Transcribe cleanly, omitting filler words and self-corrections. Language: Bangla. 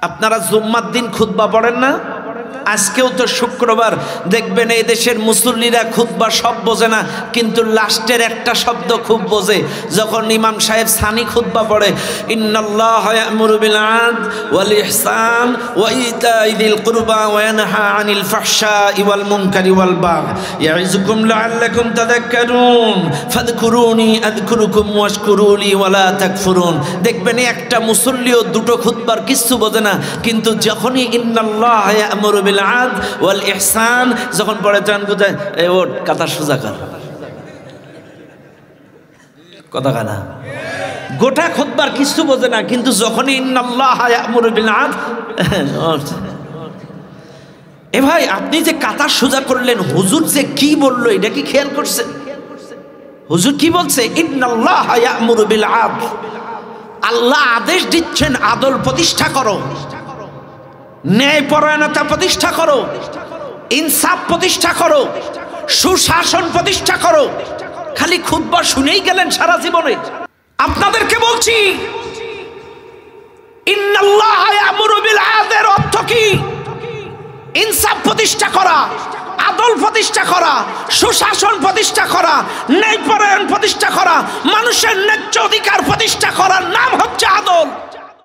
আপনারা জুম্মার দিন খুতবা পড়েন না? আজকেও তো শুক্রবার, দেখবেন এই দেশের মুসল্লিরা খুতবা সব বোঝে না, কিন্তু লাস্টের একটা শব্দ খুব বোঝে। যখন ইমাম সাহেব সানি খুতবা পড়ে, ইন্নাল্লাহা ইয়া'মুরু বিল আদল ওয়াল ইহসান ওয়া ইতাই যিল কুরবা ওয়া ইয়ানহা আনিল ফাহশাই ওয়াল মুনকারি ওয়াল বাগই ইয়াইযুকুম লাআল্লাকুম তাযাক্কারুন ফাযকুরুনি আযকুরুকুম ওয়াশকুরুলি ওয়া লা তাকফুরুন। দেখবেন একটা মুসল্লিও দুটো খুতবার কিচ্ছু বোঝে না, কিন্তু যখনই ইন্নাল্লাহা ইয়া'মুরু বিল আদল ওয়াল ইহসান যখন পড়ে চান বুঝায়, এ ওঠ কাতা সোজা কর, কথা কানা। গোটা খুতবার কিছু বোঝে না, কিন্তু যখনই ইন্নাল্লাহা ইয়া'মুরু বিল আদল। এ ভাই, আপনি যে কাতা সোজা করলেন, হুজুর যে কি বললো এটা কি খেয়াল করছেন? হুজুর কি বলছে? ইন্নাল্লাহা ইয়া'মুরু বিল আদল। আল্লাহ আদেশ দিচ্ছেন আদল প্রতিষ্ঠা করো, ন্যায়পরায়ণতা প্রতিষ্ঠা করো, ইনসাফ প্রতিষ্ঠা করো, সুশাসন প্রতিষ্ঠা করো। খালি খুতবা শুনেই গেলেন সারা জীবনে? আপনাদেরকে বলছি, ইন্নাল্লাহা ইয়া'মুরু বিল আদলের অর্থ কি? ইনসাফ প্রতিষ্ঠা করা, আদল প্রতিষ্ঠা করা, সুশাসন প্রতিষ্ঠা করা, ন্যায়পরায়ণ প্রতিষ্ঠা করা, মানুষের ন্যায্য অধিকার প্রতিষ্ঠা করার নাম হচ্ছে আদল।